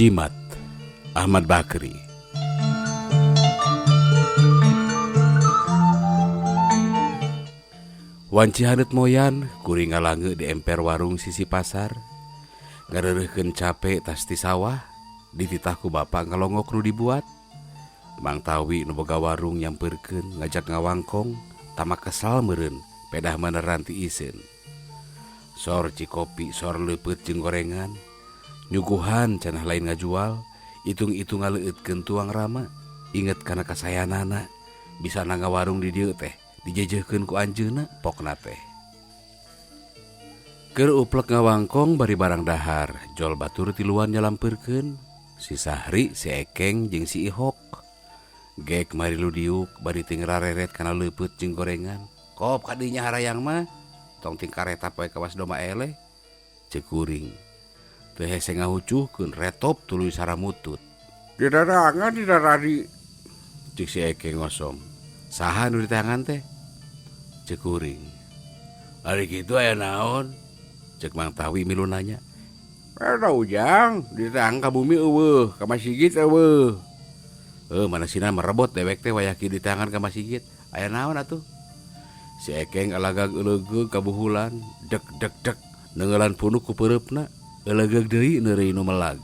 Jimat Ahmad Bakri. Wanci hanet moyan kuring ngalange di emper warung sisi pasar. Ngareureukkeun capek tas ti sawah, dititah ku bapak ngalongok nu dibuat. Mang Tawi nu boga warung nyampeurkeun ngajak ngawangkong, tamak kesal meureun pedah maneran ti iseun. Sor cikopi, sor leupeut jeung gorengan. Nyuguhan cenah lain ngajual, itung-itung ngaleueutkeun tuang rama. Inget kana kasayanana, bisa nangga warung di dieu teh dijejehkeun ku anjeunna pokna teh. Keur uplek ngawangkong bari barang dahar, jol batur tiluan nyalampeurkeun. Si Sahri, si Ekeng jeung si Ihok. Gek mari lu diuk bari ting rareret kana leupeut jeung gorengan. Kop kadinya harayang mah, tong ting kareta poe kawas doma eleh. Ceuk kuring. Teu hese ngahucuhkeun retop tuluy saramutut. Didarangan didarari. Ceuk si Ekeng ngosom. Saha nu di tangan teh? Ceuk kuring. Ari kitu aya naon? Ceuk Mang Tawi milu nanya. Ada ujang, ditang ka bumi eueuh, ka masigit eueuh. Mana sina merebot dewek teh wayaki di tangan ka masigit. Aya naon atuh? Si Ekeng alagag euleugeug ka buhulan, dek dek dek neungelan punuk ku peureupna, euleugeug deui neureuy nu melag.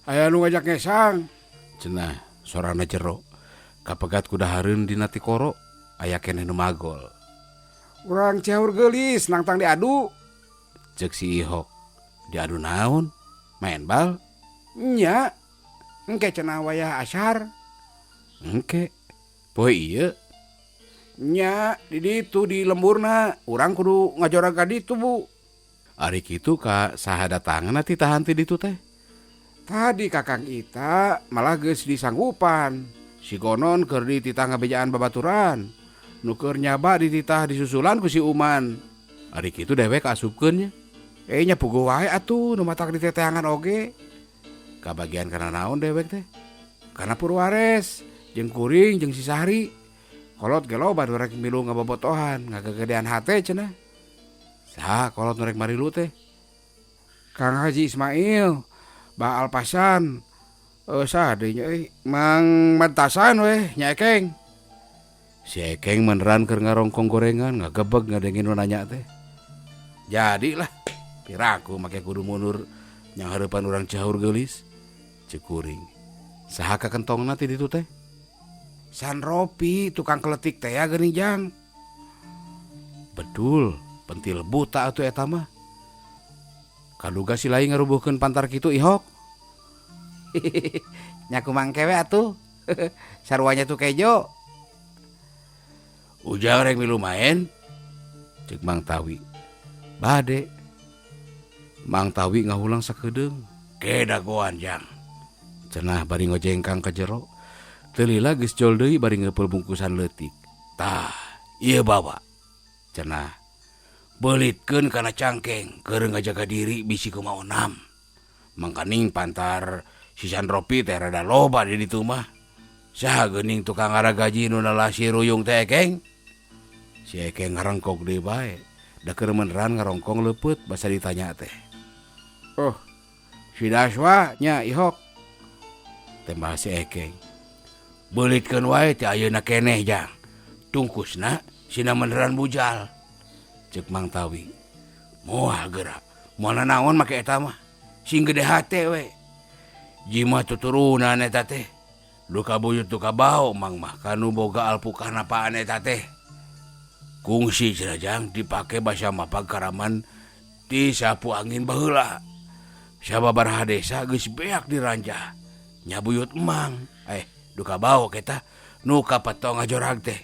Aya nu ngajak ngesang. Cenah sorana jero. Kapegat ku dahareun dina ti koro, aya keneh nu magol. Urang caur geulis nangtang diadu. Ceuk si Ihok. Diadu naon? Main bal? Nya. Engke cenah wayah asyar. Engke. Poe ieu. Nya di ditu di lemburna, urang kudu ngajorag ka ditu, Bu. Ari kitu ka saha datangan ti tahan ti ditu teh? Tadi Kakang Ita malah geus disanggupan. Si Gonon keur dititah ngabejaan babaturan. Nu keur nyaba dititah disusulan ku si Uman. Ari kitu dewek asupkeun nya. Nya puguh wae atuh nu matak diteteangan oge. Kabagian kana naon dewek teh? Kana Purwares, jeung kuring jeung si Sahri. Kolot ge loba nu rek milu ngabobotohan, ngagagedean hate cenah. Saha kolot nu rek marilu teh? Kang Haji Ismail, Ba Alpasan, saha deui nya Mang Mantasan we nya Ekeng. Si Ekeng meneran keur ngarongkong gorengan, ngagebeg ngadengin nu nanya teh. Jadilah, piraku make kudu mundur nyang hareupan urang caur geulis. Ceuk kuring. Saha kakentongna ti ditu teh? San Ropi, tukang keletik teh ya geuning jang. Betul, pentil buta atuh eta mah. Kaduga si lain ngarubuhkeun pantar kitu Ihok. Nya kumang kewe atuh. Sarwanya tuh kejo. Ujang rek milu main? Ceuk Mang Tawi. Bade. Mang Tawi ngahulang sakedeung. Kedagoan jang. Cenah bari ngojengkang ka jero. Teu lila geus jol deui bari ngeupel bungkusan leutik. Tah, ieu bawa. Cenah. Beulitkeun kana cangkeng, keur ngajaga diri bisi kumaha onam. Mangkaning pantar si San Ropi teh rada loba di ditu mah. Saha geuning tukang garagaji nu nalasi ruyung teh Ekeng? Si Ekeng ngarengkog deui bae. Da keur meneran ngarongkong leupeut basa ditanya teh. Oh, si Daswa nya Ihok. Tembah si Ekeng. Beulitkeun wae ti ayeuna keneh jang. Tungkusna sina meneran bujal. Ceuk Mang Tawi. Moal geura. Moal naon make eta mah? Sing gede hate we. Jimat tuturunan eta teh. Duka buyut duka bau mang mah kanu boga alpukan apaan eta teh. Kungsi cenah jang dipake basa mapag karaman ti sapu angin baheula. Sababaraha desa geus beak diranjah. Nya buyut emang. Duka bau kita nu kapetong ngajorag teh.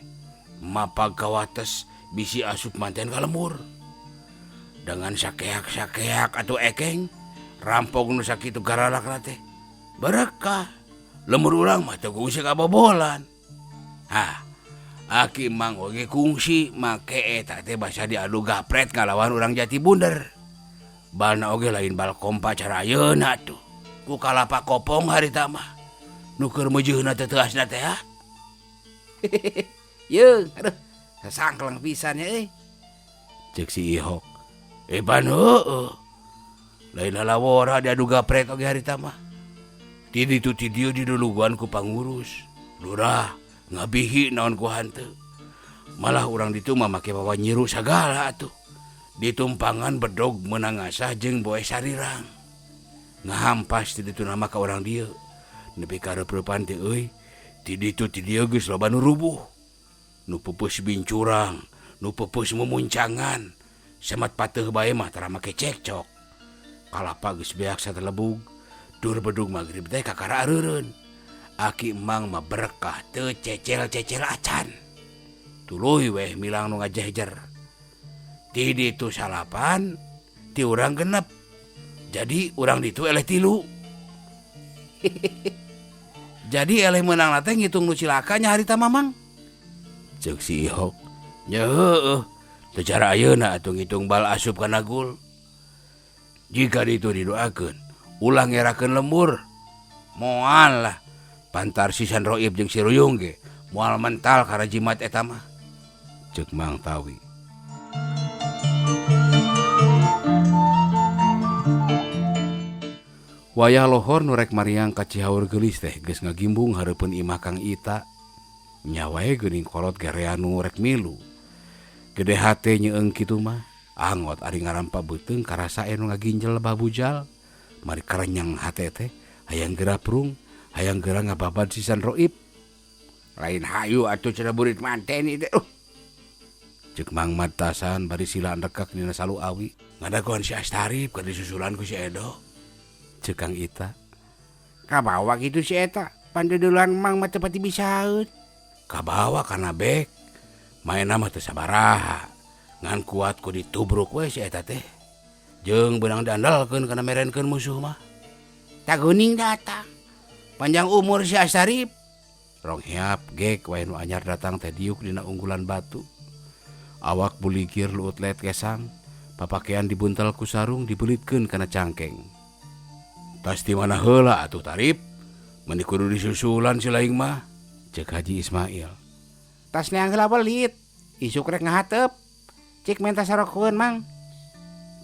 Mapag kawates bisi asup manten ka lembur. Dengan sakeak-sakeak atuh Ekeng, rampok nu sakitu garalakna teh. Berkah. Lembur urang mah teu kungsi kabobolan. Aki mang oge kungsi make eta teh basa diadu gapret ngalawan urang jati bunder. Balna oge lain bal kompa cara ayeuna tuh. Ku kalapa kopong harita mah. Nu keur meujeunna teh teuasna teh ha. Yeung, aduh. Sangklang pisan ya Ceuk si Ihok. Pan heueuh. Lain lalawora dia adu gaprek oge harita mah. Ti ditu ti dieu diduluguan ku pangurus. Lurah ngabihi naon ku hanteu. Malah urang ditu mah make bawa nyiru sagala atuh. Ditumpangan bedog meunang ngasah jeung boe sarirang. Ngahampas ti ditu nama ka urang dieu. Nepi ka repreupan teh euy. Ti ditu ti dieu geus loba nu rubuh. Nu pupus bincurang, nu pupus memuncangan. Semat pateuh bae mah tara make cekcok. Kalapa geus beak satelebug. Dur bedug magrib teh kakara areureun. Aki emang mah berkah teu cecel-cecel acan. Tuluy weh milang nu ngajehjer. Ti ditu salapan, ti urang genep. Jadi urang ditu eleh 3. Jadi eleh meunang teh ngitung nu cilakanya harita mamang. Ceuk si Ihok. Nya heueuh. Teu cara ayeuna atuh ngitung bal asup kana gul. Jika ditu didoakeun, ulang ngerakeun lembur. Moal lah. Pantar sisan Roib jeung si Ruyung ge moal mental kana jimat eta mah. Ceuk Mang Tawi. Wayah lohor nu rek mariang ka Cihaur geulis teh geus ngagimbung hareupeun imah Kang Ita. Nya wae geuning kolot gerean nu rek milu. Gede hate nyeung kitu mah. Angot ari ngarampa beuteung karasa anu ngaginjel babujal. Mari karenyang hate teh hayang geura prung, hayang geura ngababad sisan Roib. Lain hayu atuh cenah burit manteni teh. Ceuk Mang Madtasan bari silaan rekek dina salu awi. Ngadagoan si Astarip keur disusulan ku si Edo. Ceuk Kang Ita. Kabawa kitu si eta, pandedelan Mang mah teu pati bisaeun. Kabawa kana bek. Maena mah teu sabaraha. Ngan kuat ku ditubruk we si eta teh. Jeung beunang diandalkeun kana merenkeun musuh mah. Taguning datang. Panjang umur si Astarip. Rong hiap gek wae nu anyar datang teh diuk dina unggulan batu. Awak buligir luut let kesang. Papakean dibuntel ku sarung dibelitkeun kana cangkeng. Tas di mana heula atuh Tarip? Meni kudu disusulan si laing mah. Ceuk Haji Ismail. Tas neang heula belit. Isuk rek ngahatep. Cik minta sarokeun Mang.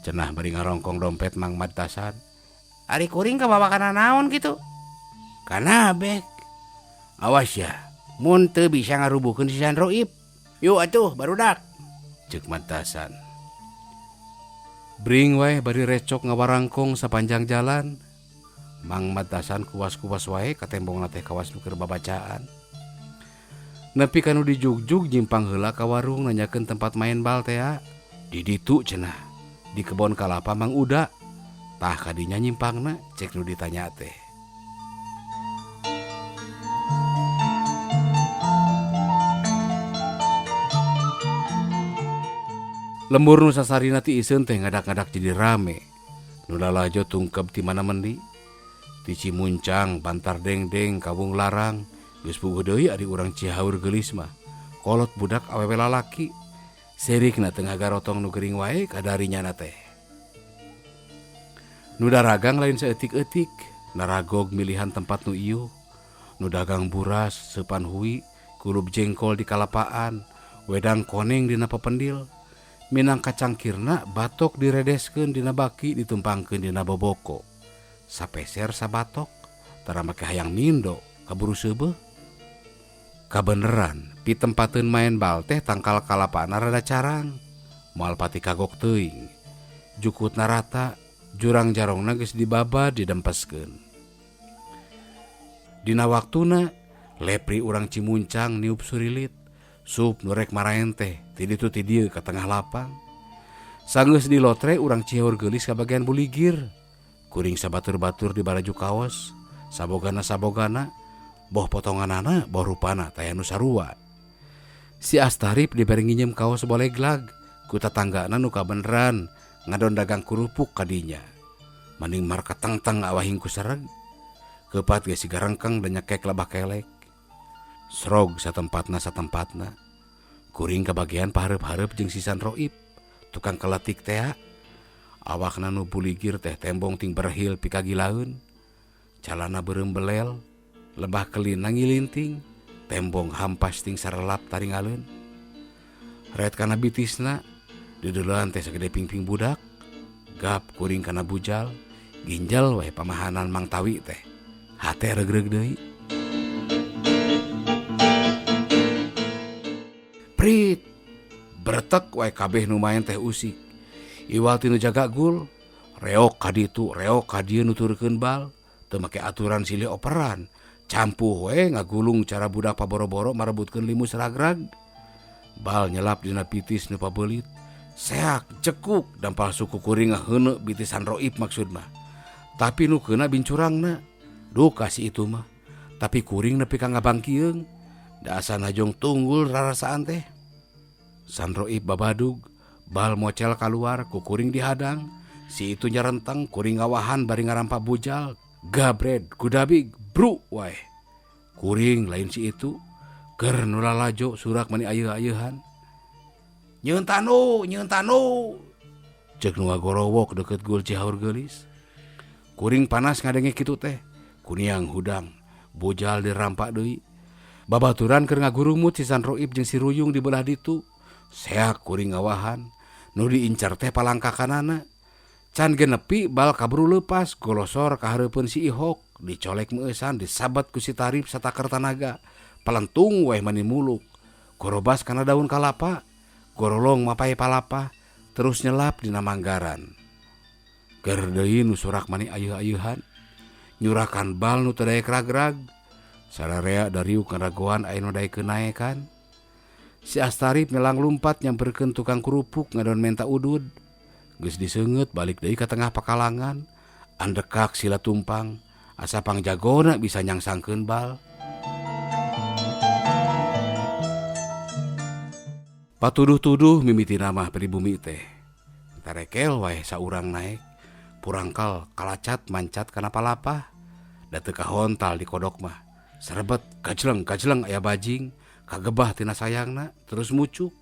Cenah bari ngarongkong dompet Mang Madtasan. Ari kuring kabawa kana naon kitu? Kana bek. Awas ya, mun teu bisa ngarubuhkeun sisan Roib. Yuk atuh barudak. Ceuk Madtasan. Bring wae bari recok ngawarangkong sapanjang jalan. Mang Madtasan kuwas-kuwas wae ka tembongna teh kawas nu keur babacaan. Nepi kanu dijugjug nyimpang heula ka warung nanyakeun tempat main bal teh. Di ditu cenah. Di kebon kalapa Mang Uda. Tah kadinya nyimpangna cek nu ditanya teh. Lembur nu sasarina ti iseun teh ngadak-ngadak jadi rame. Nu lalajo tungkep ti mana mendi. Ti Cimuncang, Bantar Dengdeng, Kabung Larang, geus puguh deui ari urang Cihaur geulis mah. Kolot budak awewe lalaki. Serikna teu ngagarotong nu geuring wae kadarinyana teh. Nu daragang lain saeutik-eutik, naragog milihan tempat nu ieuh. Nu dagang buras, seupan hui, kulup jengkol di kalapaan, wedang koneng dina pependil. Minang kacangkirna batok diredeskeun dina baki ditumpangkeun dina boboko. Sapeser sabatok, tara make hayang mindo, kaburu seubeuh. Kabeneran, pi tempateun main bal teh tangkal kalapana rada carang. Moal pati kagok teuing. Jukutna rata, jurang jarongna geus dibabad didempeskeun. Dina waktuna, lepri urang Cimuncang niup surilit. Sup nu rek maraen teh, ti ditu ti dieu ka tengah lapang. Sanggeus dilotre urang Cihaur geulis ka bagian buligir. Kuring sabatur-batur di baraju kaos, sabogana, boh potonganana, boh rupana, taya nu sarua. Si Astarip dibere nginjem kaos boleglag, ku tatanggana nu kabeneran, ngadon dagang kurupuk kadinya. Maning marka tangtang awahing ku sereg, kepat ge siga rengkeng dan nyekek labah kelek. Srog satempatna, kuring kabagian pahareup-hareup jeung sisan Roib, tukang keletik teh. Awakna nu buligir teh tembong ting berhil pikagilaeun. Calana beureum belel, lebah kelina ngilinting, tembong hampas ting sarelap taringaleun. Ret kana bitisna, dideuleun teh sagede pingping budak, gap kuring kana bujal. Ginjal wae pamahanan Mang Tawi teh. Hate regreg deui. Prit. Bertek wae kabeh nu maen teh usik. Iwal tinu jaga gul, reok ka ditu, reok ka dieu nuturkeun bal, teu make aturan silih operan. Campuh we ngagulung cara budak paboro-boro marebutkeun limus ragrag. Bal nyelap dina pitis nu pabeulit. Seak cekuk dampal suku kuring ngaheuneu bitisan roib maksudna. Tapi nu keuna bincurangna. Duh kasih itu mah. Tapi kuring nepi ka ngabangkieung. Da asa najong tunggul rarasaan teh. San roib babadug, bal mocel keluar ku kuring dihadang. Si itu nyarentang kuring ngawahan bari ngarampak bujal. Gabred kudabig bru wae. Kuring lain si itu keur nu lalajo surak mani ayeuh-ayeuhan. Nyeun tanu cek nu ngagorowok deket gul Cihaur geulis. Kuring panas ngadenge kitu teh kuniang hudang bujal dirampak deui. Babaturan keur ngagurumut si San Roib jeung si Ruyung di belah ditu. Seak kuring ngawahan nu diincar teh palangka kanana. Can genepi bal kaburu leupas golosor ka hareupeun si Ihok, dicolek meusan disabat ku si Tarip satakar tanaga. Palentung wae mani muluk. Gorobas kana daun kalapa, gorolong mapai palapa, terus nyelap dina manggaran. Keur deui nu surak mani ayeuh-ayeuhan, nyurakan bal nu teu daek ragrag. Sararea dariuk ngaragoan aya nu daekeun naekan. Si Astarip melang lumpat nyamperkeun tukang kerupuk ngadon menta udud. Geus diseungeut balik deui ka tengah pakalangan. Andekak sila tumpang, asa pangjagona bisa nyangsangkeun bal. Patuduh-tuduh mimiti namah pribumi teh. Tarekel wae saurang naek, purangkal kalacat mancat kana palapa. Da teu kahontal di kodok mah. Serebet kajleng aya bajing. Kagebah tina sayangna terus mucuk.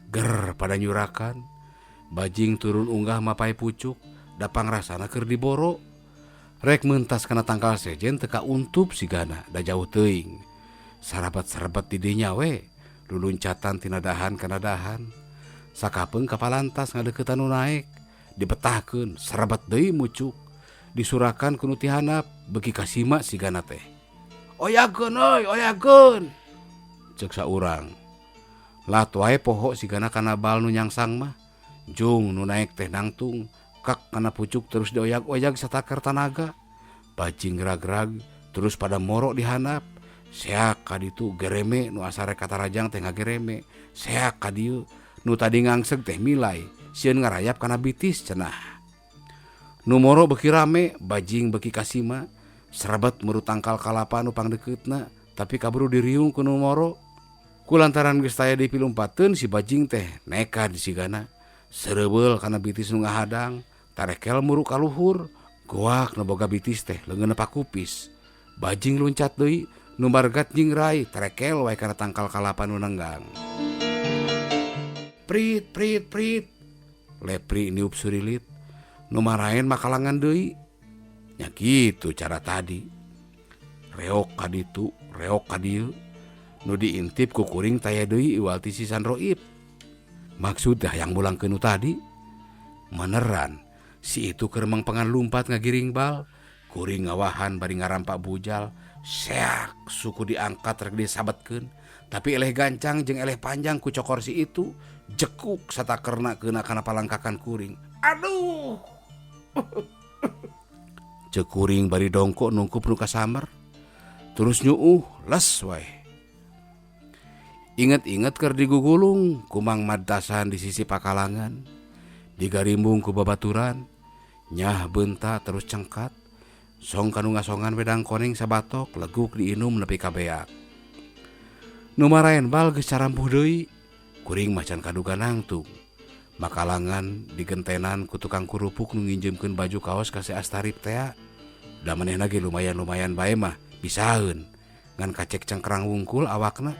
Ger pada nyurakan. Bajing turun unggah mapai pucuk. Dapang rasana keur diboro. Rek mentas kana tangkal sejen teka untup sigana da jauh teuing. Sarabat-sarabat di dinya we. Luluncatan tina dahan kana dahan. Sakapeung kapalantas ngadeuketan nu naek. Dibetahkeun sarabat deui mucuk. Disurakan ku nu ti handap beuki kasima sigana teh. Oyakeun euy, oyakeun. Cek saurang. Lat wae poho sigana kana bal nu nyangsang mah. Jung nu naek teh nangtung. Kak kana pucuk terus dioyag-oyag satakar tanaga. Bajing ragrag terus pada morok dihandap. Seak ka ditu gereme nu asa rek katarajang teh ngagereme. Seak ka dieu nu tadi ngangseg teh milai. Sieun ngarayap kana bitis cenah. Nu moro beuki rame, bajing beuki kasima. Serabet meuru tangkal kalapa nu pangdekeutna, tapi kaburu diriung ku nu moro. Kulantaran geus taya dipilumpateun si bajing teh nekat disigana. Seureubel kana bitis nu ngahadang, tarekel muru ka luhur. Goak nu boga bitis teh leungeunna pakupis. Bajing loncat deui, nu margat jingrai, tarekel wae kana tangkal kalapa nu nenggang. Prit. Lepri niup surilit, nu maraen makalangan deui. Nya kitu cara tadi. Reok ka ditu, reok ka dieu. Nu diintip ku kuring taya deui iwal ti si San Roib. Maksud yang mulangkeun nu tadi. Maneran, si itu keur mangpangan lumpat ngagiring bal. Kuring ngawahan bari ngarampak bujal. Seak suku diangkat rek disabetkeun. Tapi eleh gancang jeung eleh panjang ku cokor si itu. Jekuk satakerna keuna kana palangkakan kuring. Aduh. Cek kuring bari dongko nungkup nu kasamar. Terus nyuuh les wae. Ingat-ingat keur digugulung ku Mang Madtasan di sisi pakalangan. Digarimbung ku babaturan. Nyah beunta terus cengkat. Song kanu ngasongan wedang koneng sabatok leguk diinum nepi ka beak. Nu maraen bal geus carampuh deui. Kuring macan kaduga nangtung. Makalangan digentenan ku tukang kurupuk nu nginjemkeun baju kaos ka si Astarip teh. Da manehna ge lumayan-lumayan bae mah bisaeun. Ngan kacek cengkrang wungkul awakna.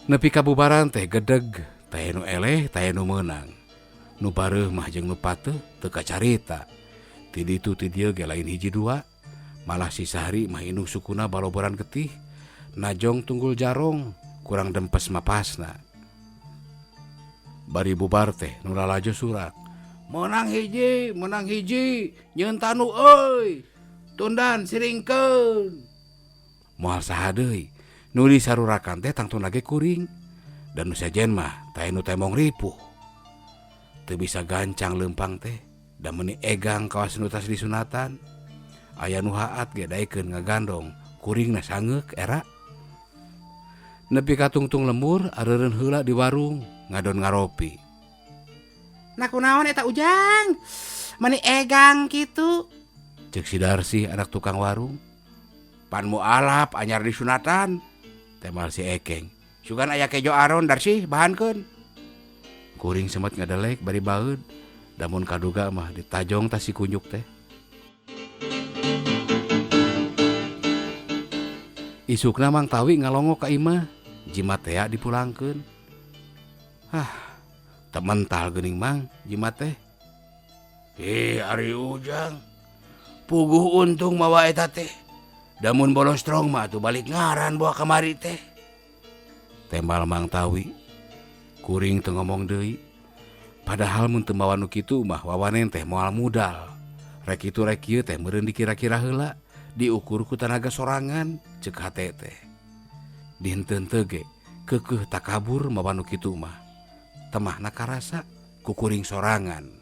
Nepi kabubaran teh gedeg, teh nu eleh, teh nu meunang. Nu bareuh mah jeung nu pateuh teu kacarita. Ti ditu ti dieu ge lain hiji dua. Malah si Sahri mah indung sukuna baloboran getih. Najong tunggul jarong, kurang dempes mapasna. Bari bubar teh nu lalajo surak. Menang hiji, nyeun tanu euy. Tundan siringkeun. Moal saha deui, nu disarurakan teh tangtun lage kuring. Dan nu sajen mah teh nu temong ripuh. Teu bisa gancang leumpang teh, da meuni egang kawas nu tas disunatan. Aya nu haat ge daekeun ngagandong, kuringna sangeuk era. Nepi ka tungtung lembur areureun heula di warung ngadon ngaropi. Nah kunaon eta Ujang? Meuni egang kitu. Cek si Darsi anak tukang warung. Pan mu alap anyar disunatan. Temal si Ekeng. Sugan aya kejo aron Darsi bahankeun. Kuring sempat ngadelek bari baeud. Damun kaduga mah ditajong tas si kunjuk teh. Isukna Mang Tawi ngalongok ka imah, jimat teh dipulangkeun. Temental geuning Mang, jimat teh. Ari Ujang. Puguh untung mawa eta teh. Damun bolostrong mah atuh balik ngaran bawa kamari teh. Tembal Mang Tawi. Kuring teu ngomong deui. Padahal mun teu mawa nu kitu mah wawanen teh moal mudal. Rek kitu rek kieu teh meureun dikira-kira heula. Diukur ku tenaga sorangan cek hate teh. Dinten teu ge keukeuh takabur mawa nu kitu mah. Temahna karasa ku kuring sorangan.